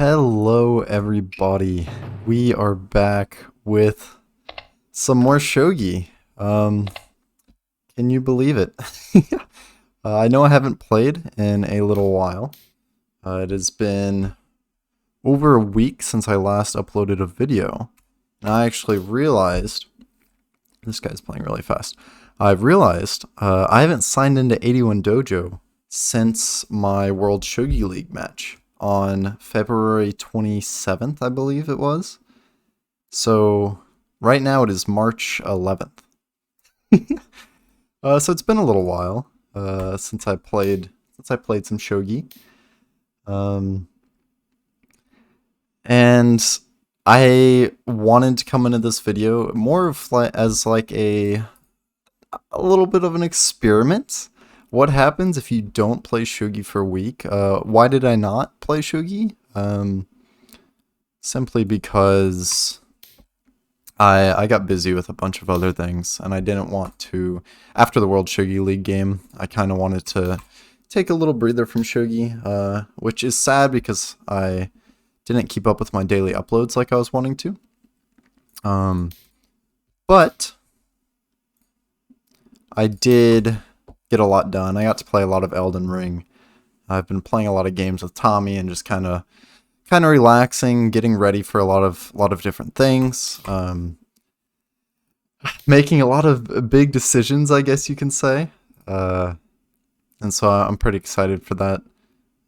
Hello everybody. We are back with some more Shogi. Can you believe it? I know I haven't played in a little while. It has been over a week since I last uploaded a video. And I actually realized, this guy's playing really fast. I've realized I haven't signed into 81 Dojo since my World Shogi League match on February 27th, I believe it was. So right now it is March 11th. So it's been a little while since I played some Shogi. And I wanted to come into this video more of as like a little bit of an experiment. What happens if you don't play Shogi for a week? Why did I not play Shogi? Simply because I got busy with a bunch of other things, and I didn't want to. After the World Shogi League game, I kind of wanted to take a little breather from Shogi, which is sad because I didn't keep up with my daily uploads like I was wanting to. But I did get a lot done. I got to play a lot of Elden Ring. I've been playing a lot of games with Tommy and just kind of relaxing, getting ready for a lot of different things. Making a lot of big decisions, I guess you can say. And so I'm pretty excited for that.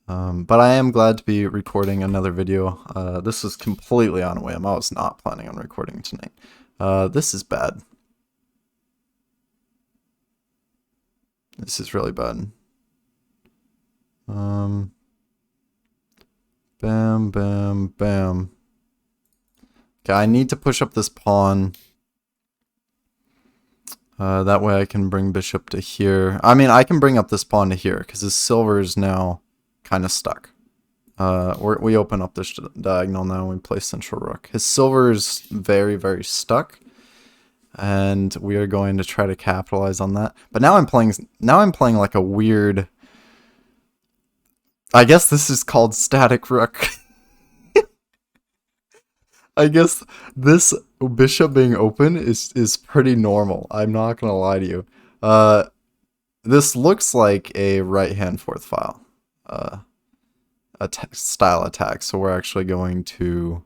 But I am glad to be recording another video. This was completely on a whim. I was not planning on recording tonight. This is bad. This is really bad. Bam, bam, bam. Okay, I need to push up this pawn. That way I can bring bishop to here. I mean, I can bring up this pawn to here, because his silver is now kind of stuck. We open up this diagonal now and we play central rook. His silver is very, very stuck. And we are going to try to capitalize on that. But now I'm playing like a weird, I guess this is called static rook. I guess this bishop being open is pretty normal. I'm not gonna lie to you. This looks like a right hand fourth file style attack. So we're actually going to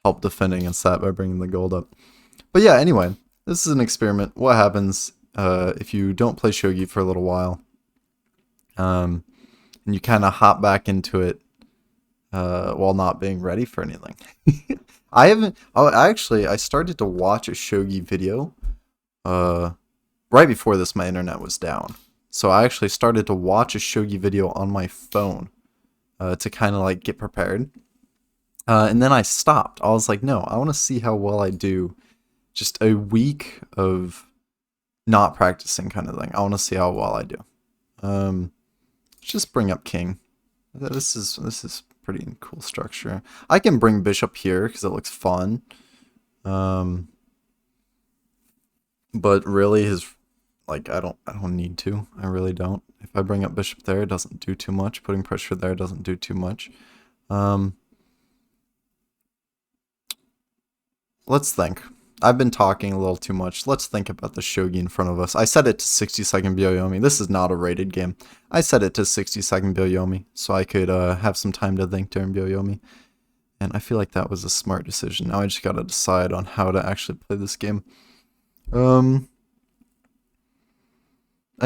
help defend against that by bringing the gold up. But yeah, anyway, this is an experiment. What happens if you don't play Shogi for a little while, and you kind of hop back into it while not being ready for anything? I haven't. I started to watch a Shogi video right before this. My internet was down, so I actually started to watch a Shogi video on my phone to kind of like get prepared. And then I stopped. I was like, no, I want to see how well I do. Just a week of not practicing kind of thing. I want to see how well I do. Let's just bring up king. This is pretty cool structure. I can bring bishop here because it looks fun. But really I don't need to. I really don't. If I bring up bishop there, it doesn't do too much. Putting pressure there doesn't do too much. Let's think. I've been talking a little too much. Let's think about the Shogi in front of us. I set it to 60-second Byoyomi. This is not a rated game. I set it to 60-second Byoyomi so I could have some time to think during Byoyomi. And I feel like that was a smart decision. Now I just gotta decide on how to actually play this game. I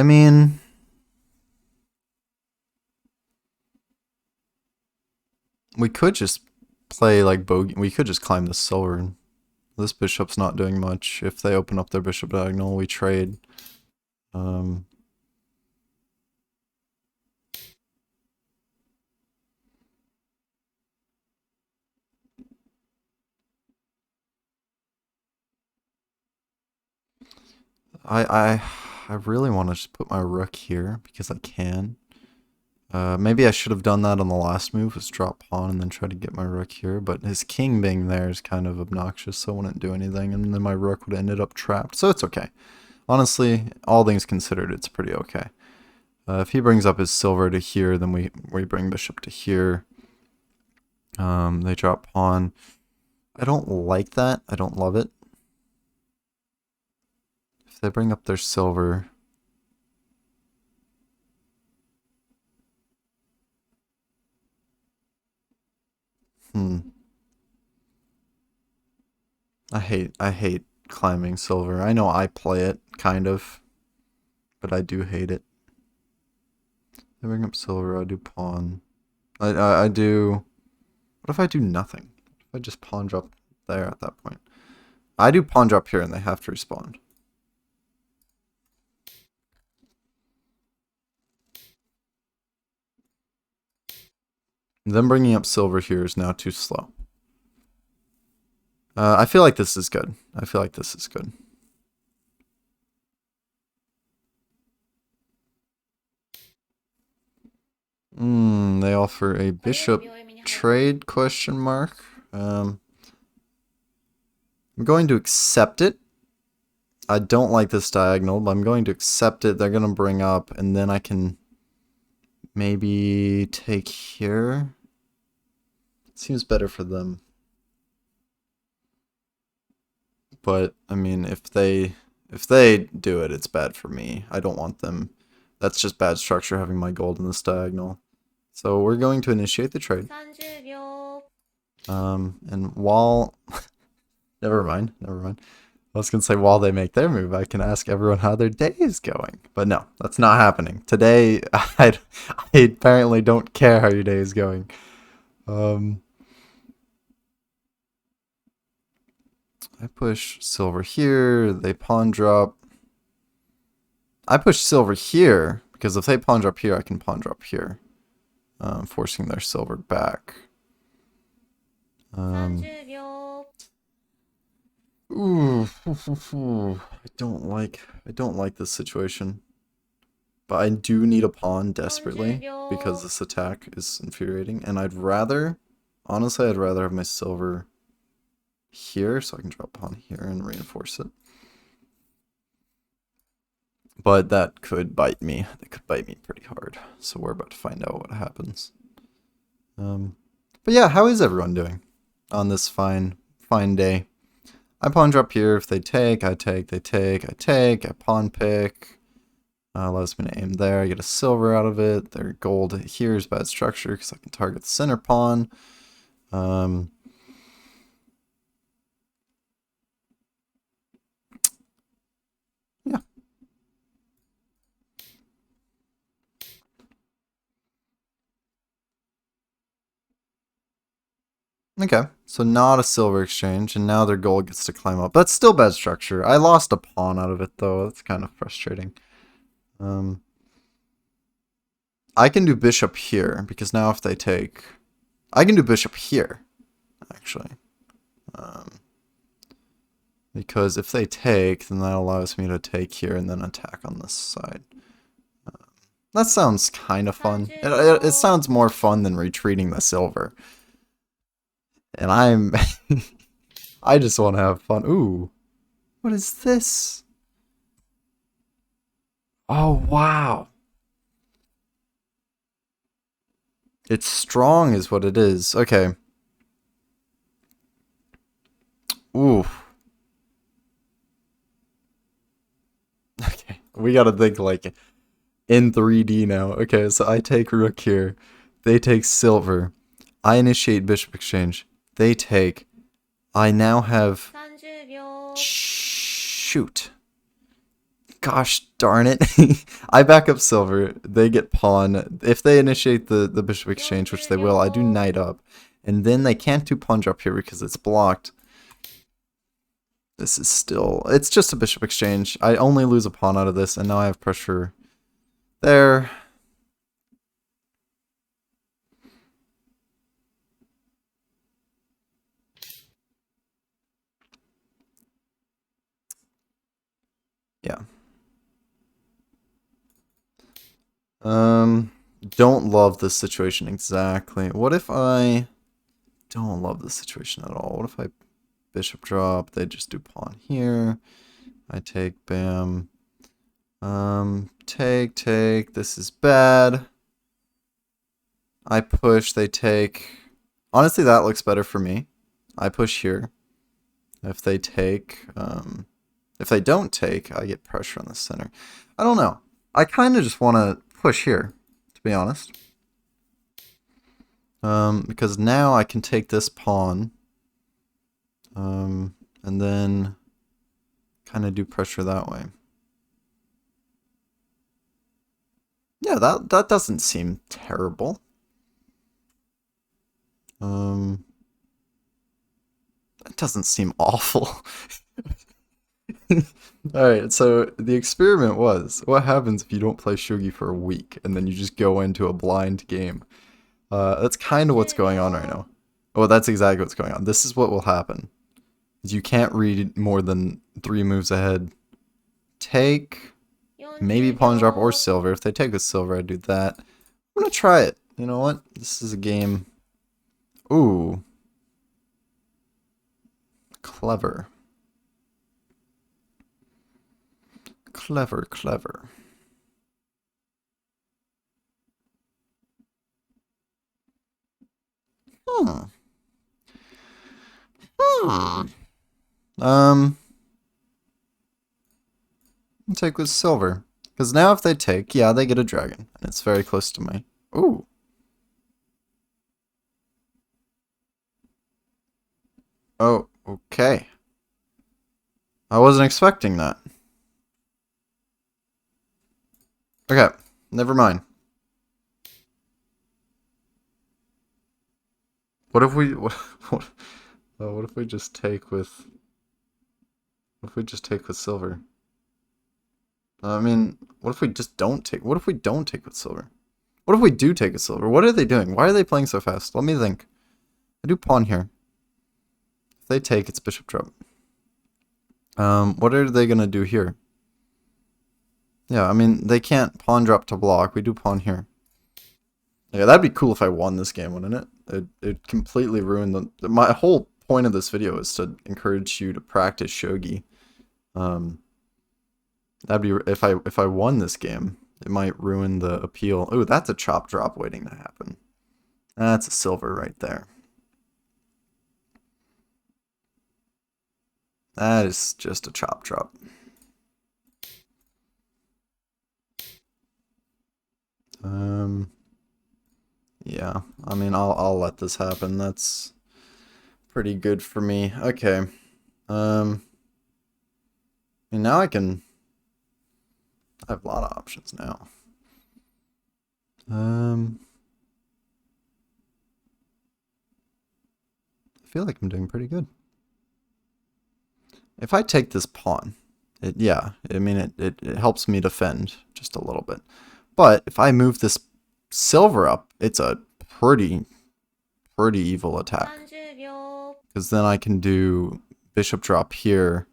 mean, we could just play like bogey. We could just climb the silver. This bishop's not doing much. If they open up their bishop diagonal, we trade. I really want to just put my rook here because I can. Maybe I should have done that on the last move, was drop pawn and then try to get my rook here, but his king being there is kind of obnoxious, so I wouldn't do anything, and then my rook would have ended up trapped, so it's okay. Honestly, all things considered, it's pretty okay. If he brings up his silver to here, then we bring bishop to here. They drop pawn. I don't like that. I don't love it. If they bring up their silver... I hate climbing silver. I know I play it, kind of. But I do hate it. They bring up silver, I do pawn. I do... What if I do nothing? What if I just pawn drop there at that point? I do pawn drop here and they have to respond. Them bringing up silver here is now too slow. I feel like this is good. I feel like this is good. They offer a bishop trade, question mark. I'm going to accept it. I don't like this diagonal, but I'm going to accept it. They're going to bring up, and then I can maybe take here. Seems better for them. But, I mean, if they do it, it's bad for me. I don't want them. That's just bad structure, having my gold in this diagonal. So we're going to initiate the trade. And while... never mind. I was going to say, while they make their move, I can ask everyone how their day is going. But no, that's not happening. Today, I apparently don't care how your day is going. I push silver here, they pawn drop. I push silver here, because if they pawn drop here, I can pawn drop here. Forcing their silver back. Ooh, I don't like this situation. But I do need a pawn desperately, because this attack is infuriating. And honestly, I'd rather have my silver here, so I can drop pawn here and reinforce it. But that could bite me. That could bite me pretty hard. So we're about to find out what happens. But yeah, how is everyone doing on this fine day? I pawn drop here. If they take, I take. They take, I take. I pawn pick. Allows me to aim there. I get a silver out of it. Their gold here is bad structure because I can target the center pawn. Yeah. Okay, so not a silver exchange, and now their gold gets to climb up. That's still bad structure. I lost a pawn out of it, though. That's kind of frustrating. I can do bishop here, because now if they take... I can do bishop here, actually. Because if they take, then that allows me to take here and then attack on this side. That sounds kind of fun. It sounds more fun than retreating the silver. And I just want to have fun. Ooh, what is this? Oh, wow. It's strong is what it is. Okay. Ooh. Okay, we gotta think like in 3D now. Okay, so I take rook here. They take silver. I initiate bishop exchange. They take. I now have... Shoot. Gosh darn it. I back up silver. They get pawn. If they initiate the bishop exchange, which they will, I do knight up. And then they can't do pawn drop here because it's blocked. This is still... It's just a bishop exchange. I only lose a pawn out of this, and now I have pressure there. Yeah. Don't love this situation exactly. What if I don't love this situation at all? What if I bishop drop? They just do pawn here. I take, bam. Take. This is bad. I push, they take. Honestly, that looks better for me. I push here. If they take, if they don't take, I get pressure on the center. I don't know. I kind of just want to push here, to be honest. Because now I can take this pawn, and then kind of do pressure that way. Yeah, that doesn't seem terrible. That doesn't seem awful. Alright, so the experiment was, what happens if you don't play Shogi for a week, and then you just go into a blind game? That's kind of what's going on right now. Oh, that's exactly what's going on. This is what will happen. Is you can't read more than 3 moves ahead. Take, maybe pawn drop or silver. If they take with silver, I do that. I'm gonna try it. You know what? This is a game. Ooh. Clever. Clever, clever. Hmm. Take with silver. Because now if they take, yeah, they get a dragon. And it's very close to me. Ooh. Oh, okay. I wasn't expecting that. Okay, never mind. What if we what if we just take with silver? I mean, what if we just don't take? What if we don't take with silver? What if we do take with silver? What are they doing? Why are they playing so fast? Let me think. I do pawn here. If they take, it's bishop drop. What are they gonna do here? Yeah, I mean, they can't pawn drop to block. We do pawn here. Yeah, that'd be cool if I won this game, wouldn't it? It completely ruined the... My whole point of this video is to encourage you to practice Shogi. That'd be... If I won this game, it might ruin the appeal. Oh, that's a chop drop waiting to happen. That's a silver right there. That is just a chop drop. Yeah, I mean, I'll let this happen. That's pretty good for me. Okay. And now I have a lot of options now. I feel like I'm doing pretty good. If I take this pawn, it helps me defend just a little bit. But if I move this silver up, it's a pretty evil attack. Because then I can do bishop drop here.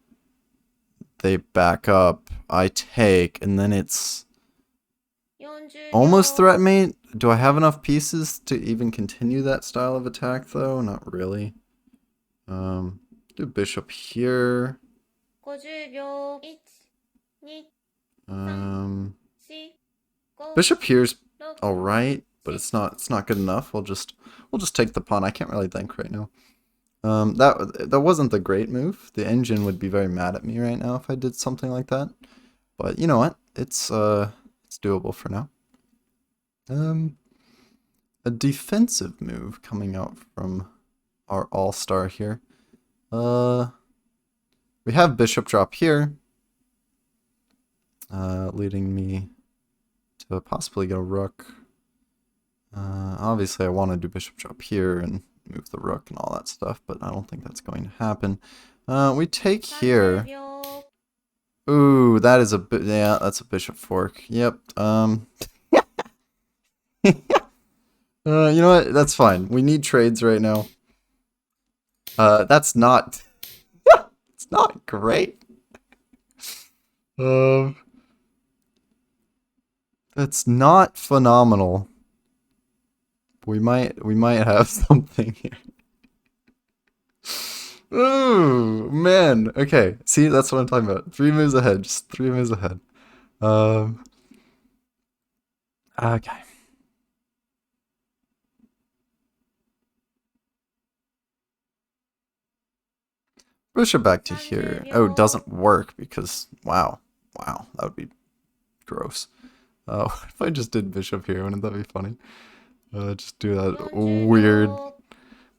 They back up, I take, and then it's almost threat me. Do I have enough pieces to even continue that style of attack though? Not really. Do bishop here. Bishop here's alright, but it's not good enough. We'll just take the pawn. I can't really think right now. That wasn't the great move. The engine would be very mad at me right now if I did something like that. But you know what? It's doable for now. A defensive move coming out from our all-star here. We have bishop drop here, leading me to possibly get a rook. Obviously I want to do bishop drop here and move the rook and all that stuff, but I don't think that's going to happen. We take here. Ooh, that is yeah, that's a bishop fork. Yep. You know what? That's fine. We need trades right now. That's not it's not great. That's not phenomenal. We might have something here. Ooh, man. Okay. See, that's what I'm talking about. 3 moves ahead. Just 3 moves ahead. Okay. Bishop back to here. Oh, it doesn't work because, wow. Wow, that would be gross. What if I just did bishop here? Wouldn't that be funny? Just do that weird.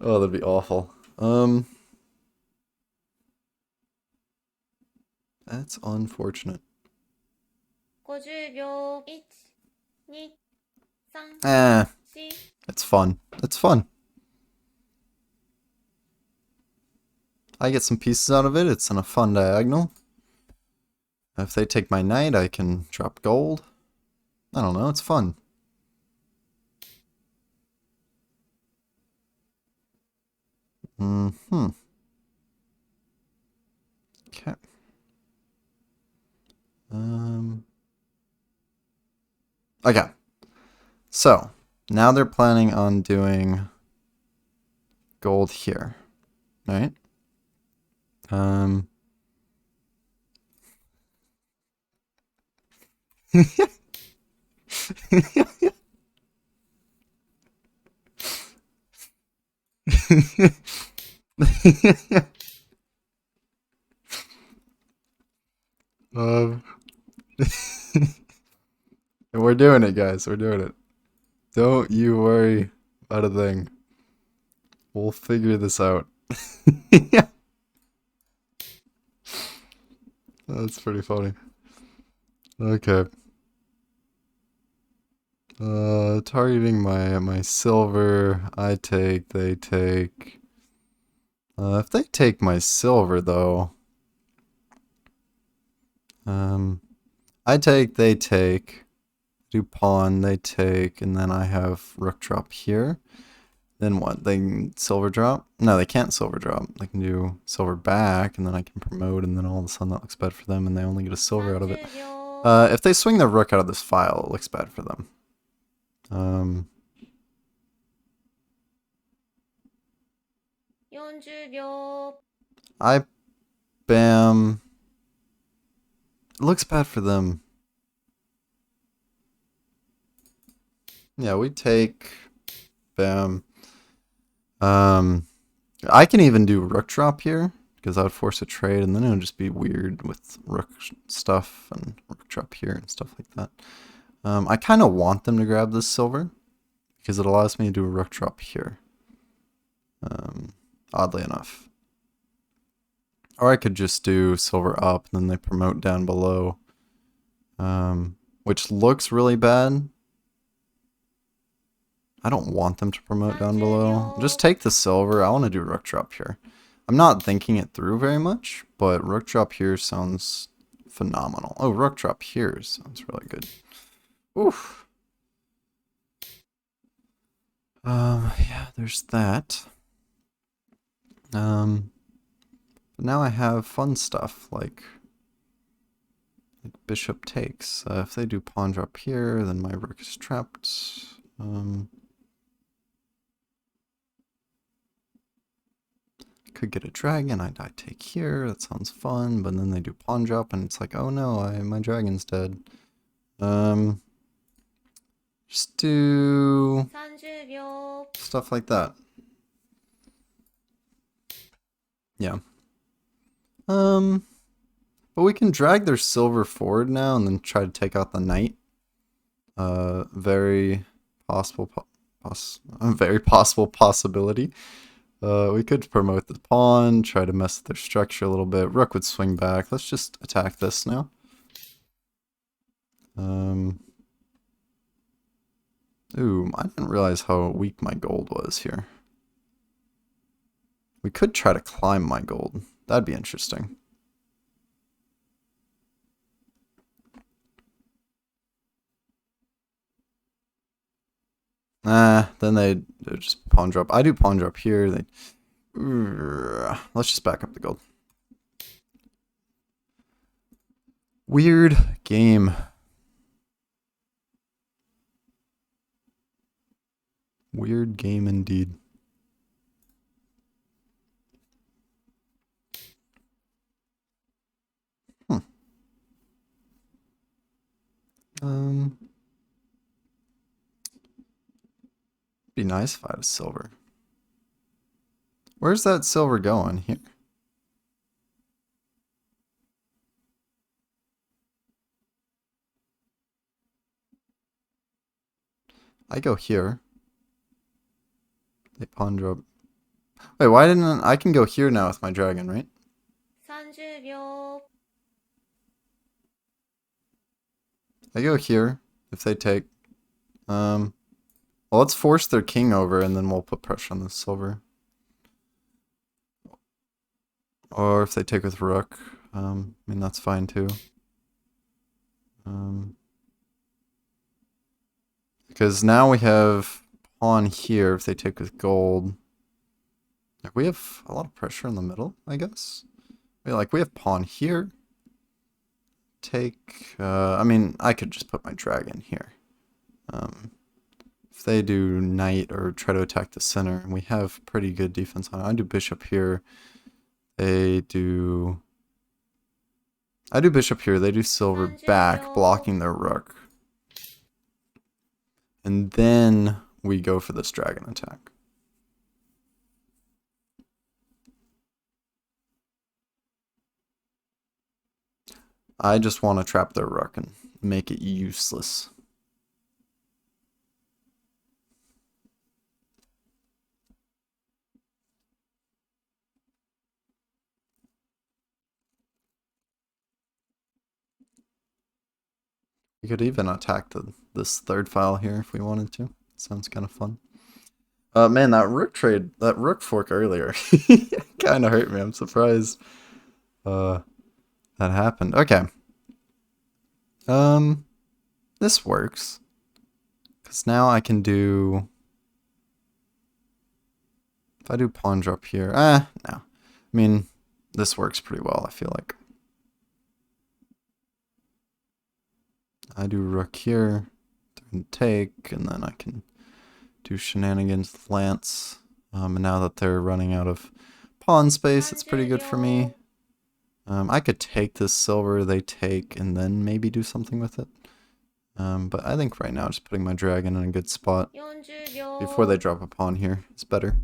Oh, that'd be awful. That's unfortunate. Eh, it's fun. It's fun. I get some pieces out of it. It's in a fun diagonal. If they take my knight, I can drop gold. I don't know. It's fun. Mm-hmm. Okay. Okay. So, now they're planning on doing gold here. Right? We're doing it, guys. We're doing it. Don't you worry about a thing. We'll figure this out. Yeah. That's pretty funny. Okay. Targeting my silver. I take, they take. If they take my silver, though. I take, they take. Do pawn, they take, and then I have rook drop here. Then what? They can silver drop? No, they can't silver drop. They can do silver back, and then I can promote, and then all of a sudden that looks bad for them, and they only get a silver out of it. If they swing the rook out of this file, it looks bad for them. I bam. It looks bad for them. Yeah, we take bam. I can even do rook drop here because I would force a trade, and then it would just be weird with rook stuff and rook drop here and stuff like that. I kind of want them to grab this silver because it allows me to do a rook drop here. Oddly enough. Or I could just do silver up, and then they promote down below, which looks really bad. I don't want them to promote down below. Just take the silver. I want to do rook drop here. I'm not thinking it through very much, but rook drop here sounds phenomenal. Oh, rook drop here sounds really good. Oof. Yeah, there's that. But now I have fun stuff like bishop takes. If they do pawn drop here, then my rook is trapped. Could get a dragon. I take here. That sounds fun. But then they do pawn drop, and it's like, oh no, my dragon's dead. Just do stuff like that. Yeah. But we can drag their silver forward now and then try to take out the knight. Very possible possibility. We could promote the pawn, try to mess with their structure a little bit. Rook would swing back. Let's just attack this now. Ooh, I didn't realize how weak my gold was here. We could try to climb my gold. That'd be interesting. Then they just pawn drop. I do pawn drop here. Let's just back up the gold. Weird game. Weird game indeed. Be nice if I had a silver. Where's that silver going? Here. I go here. They pawn drop. Wait, why didn't I can go here now with my dragon, right? 30秒. I go here if they take. Well, let's force their king over, and then we'll put pressure on the silver. Or if they take with rook, I mean that's fine too. Because now we have pawn here if they take with gold. Like we have a lot of pressure in the middle, I guess. We have pawn here. Take. I mean, I could just put my dragon here. If they do knight or try to attack the center, we have pretty good defense on it. I do bishop here. They do... I do bishop here. They do silver back, blocking their rook. And then we go for this dragon attack. I just want to trap their rook and make it useless. We could even attack this third file here if we wanted to. Sounds kind of fun. Man, that rook fork earlier kind of hurt me. I'm surprised that happened. Okay. This works. Because now I can do... If I do pawn drop here... no. I mean, this works pretty well, I feel like. I do rook here, turn take, and then I can do shenanigans with lance. And now that they're running out of pawn space, it's pretty good for me. I could take this silver, they take, and then maybe do something with it. But I think right now just putting my dragon in a good spot before they drop a pawn here is better.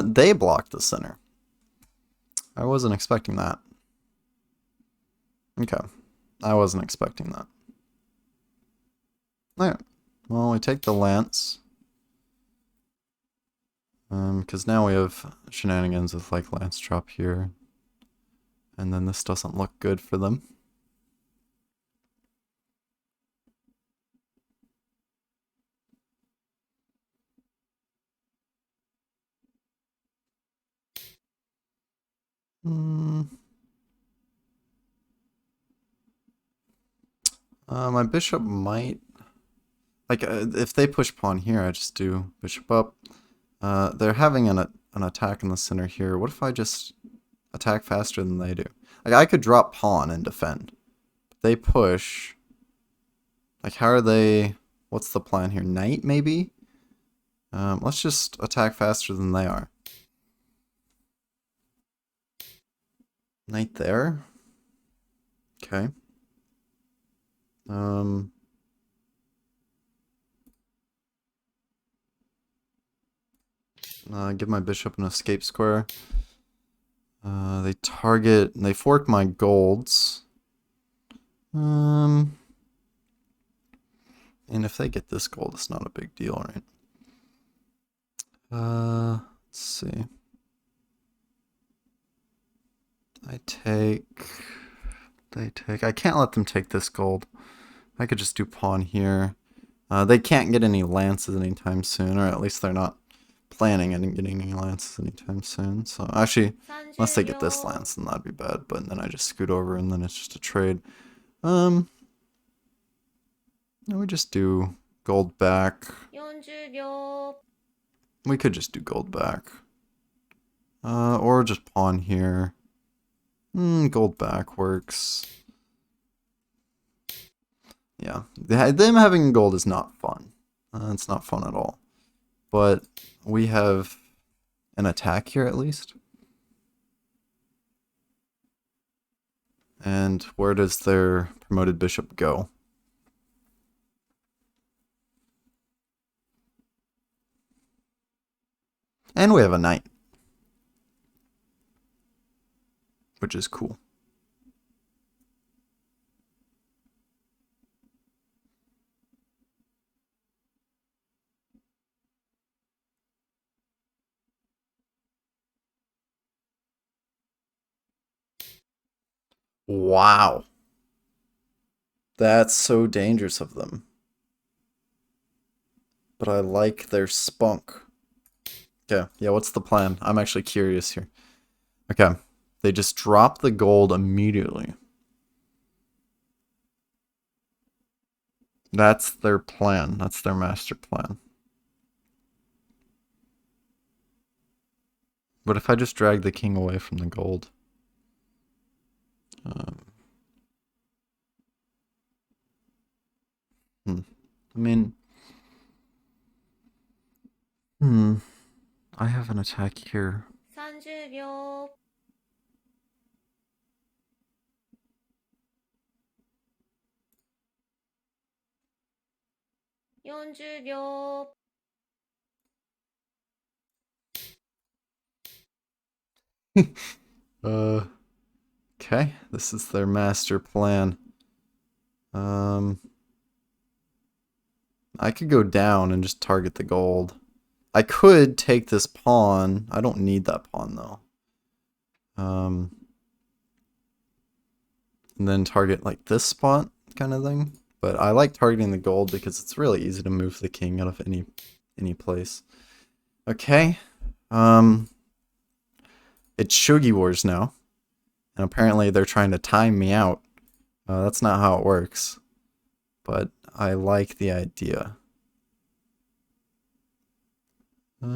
They blocked the center. I wasn't expecting that. Okay. I wasn't expecting that. Alright. Well, we take the lance. Because now we have shenanigans with like lance drop here. And then this doesn't look good for them. My bishop might... Like, if they push pawn here, I just do bishop up. They're having an attack in the center here. What if I just attack faster than they do? Like, I could drop pawn and defend. But they push. Like, how are they... What's the plan here? Knight, maybe? Let's just attack faster than they are. Knight there. Okay. Give my bishop an escape square. They target... They fork my golds. And if they get this gold, it's not a big deal, right? Let's see. I take... They take... I can't let them take this gold. I could just do pawn here. They can't get any lances anytime soon, or at least they're not planning on getting any lances anytime soon. So actually, unless they get this lance, then that'd be bad. But then I just scoot over, and then it's just a trade. No, we just do gold back. We could just do gold back. Or just pawn here. Gold back works. Yeah, them having gold is not fun. It's not fun at all. But we have an attack here at least. And where does their promoted bishop go? And we have a knight, which is cool. Wow. That's so dangerous of them. But I like their spunk. Okay, yeah, what's the plan? I'm actually curious here. Okay, they just drop the gold immediately. That's their plan. That's their master plan. But if I just drag the king away from the gold? Um, I mean... I have an attack here. 30秒 40秒 Okay, this is their master plan. I could go down and just target the gold. I could take this pawn. I don't need that pawn though. And then target like this spot kind of thing. But I like targeting the gold because it's really easy to move the king out of any place. Okay. It's Shogi Wars now. And apparently they're trying to time me out. That's not how it works. But I like the idea. I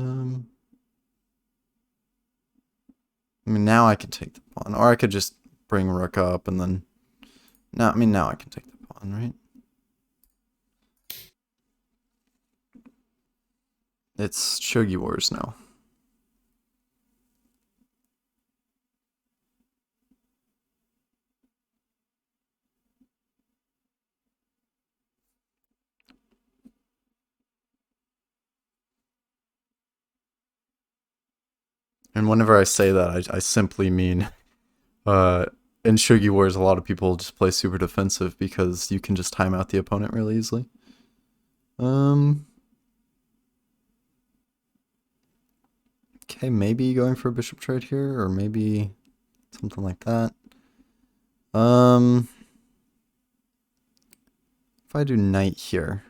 mean, now I can take the pawn. Or I could just bring rook up and then... Now, I mean, now I can take the pawn, right? It's Shogi Wars now. And whenever I say that, I simply mean, in Shogi Wars, a lot of people just play super defensive because you can just time out the opponent really easily. Okay, maybe going for a bishop trade here, or maybe something like that. If I do knight here,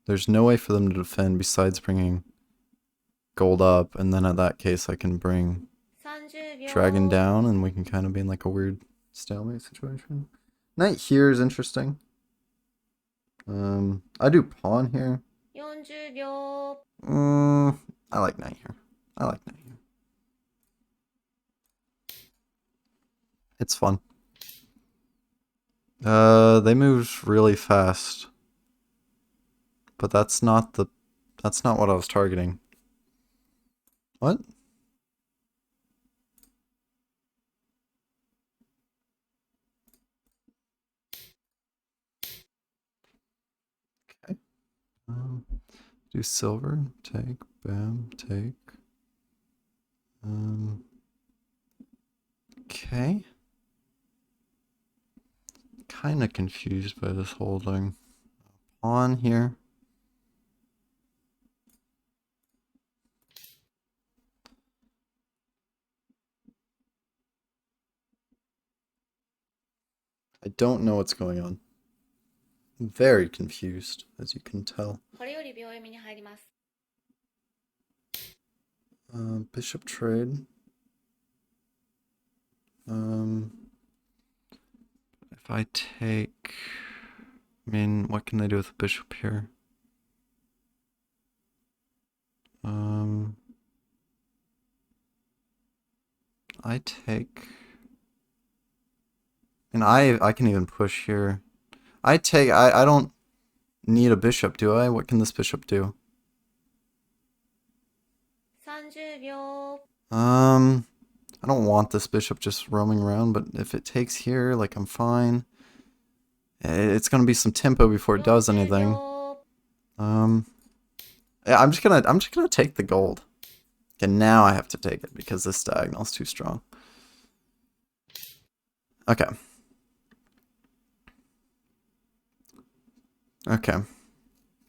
there's no way for them to defend besides bringing gold up, and then at that case I can bring 30 dragon 秒 down, and we can kind of be in like a weird stalemate situation. Knight here is interesting. I do pawn here. 40秒 I like knight here. I like knight here. It's fun. They move really fast. But that's not what I was targeting. What? Okay. Do silver, take, bam, take. Okay. Kind of confused by this whole thing. Pawn here. I don't know what's going on. I'm very confused, as you can tell. これより秒読みに入ります Bishop trade. If I take... I mean, what can they do with the bishop here? I take... And I can even push here. I don't need a bishop, do I? What can this bishop do? 30秒 I don't want this bishop just roaming around, but if it takes here, like, I'm fine. It's gonna be some tempo before it does 40 anything. 秒 Yeah, I'm just gonna take the gold. Okay, now I have to take it because this diagonal is too strong. Okay. Okay.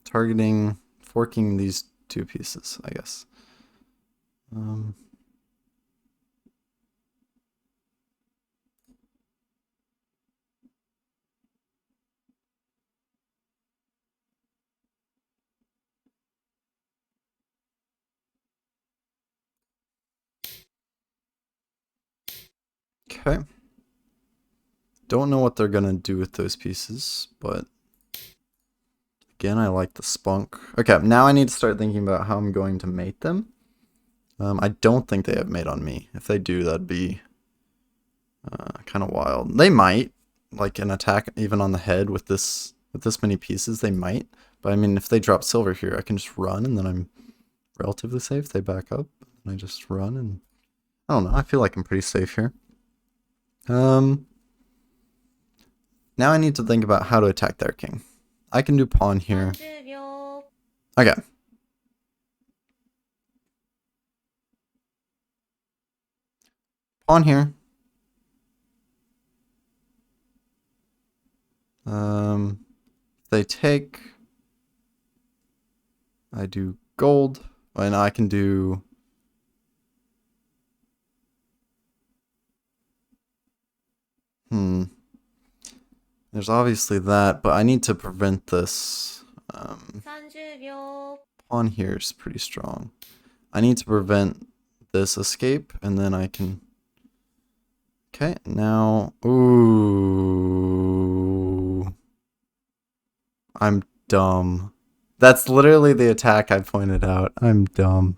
Targeting, forking these two pieces, I guess. Okay. Don't know what they're gonna do with those pieces, but again, I like the spunk. Okay, now I need to start thinking about how I'm going to mate them. I don't think they have mate on me. If they do, that'd be kind of wild. They might, like an attack even on the head with this many pieces, they might. But I mean, if they drop silver here, I can just run and then I'm relatively safe. They back up and I just run and I don't know. I feel like I'm pretty safe here. Now I need to think about how to attack their king. I can do pawn here. 30秒。 Okay. Pawn here. They take. I do gold. And I can do. There's obviously that, but I need to prevent this. 30秒。 Pawn here is pretty strong. I need to prevent this escape, and then I can. Okay, now. Ooh. I'm dumb. That's literally the attack I pointed out. I'm dumb.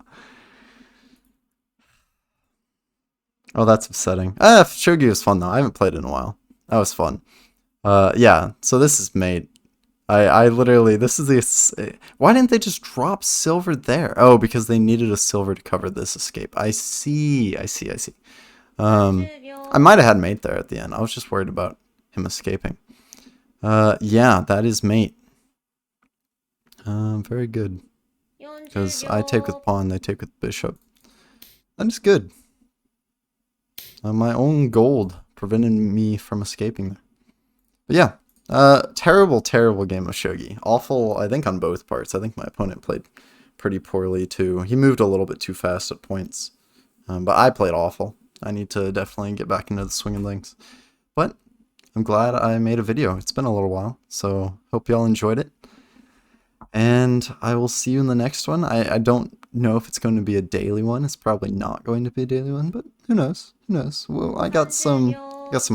Oh, that's upsetting. Shogi was fun though. I haven't played it in a while. That was fun. Yeah, so this is mate. I literally, this is the, why didn't they just drop silver there? Oh, because they needed a silver to cover this escape. I see. I might have had mate there at the end. I was just worried about him escaping. Yeah, that is mate. Very good. Because I take with pawn, they take with bishop. That is good. My own gold prevented me from escaping there. But yeah, terrible game of Shogi. Awful, I think, on both parts. I think my opponent played pretty poorly too. He moved a little bit too fast at points. But I played awful. I need to definitely get back into the swing and links. But I'm glad I made a video. It's been a little while, so hope y'all enjoyed it. And I will see you in the next one. I don't know if it's going to be a daily one. It's probably not going to be a daily one, but who knows? Who knows? Well, I got some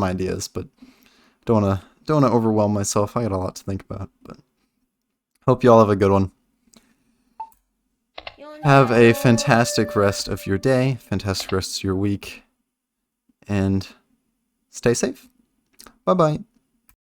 ideas, but don't wanna overwhelm myself. I got a lot to think about, but hope y'all have a good one. Have a fantastic rest of your day, fantastic rest of your week, and stay safe. Bye-bye.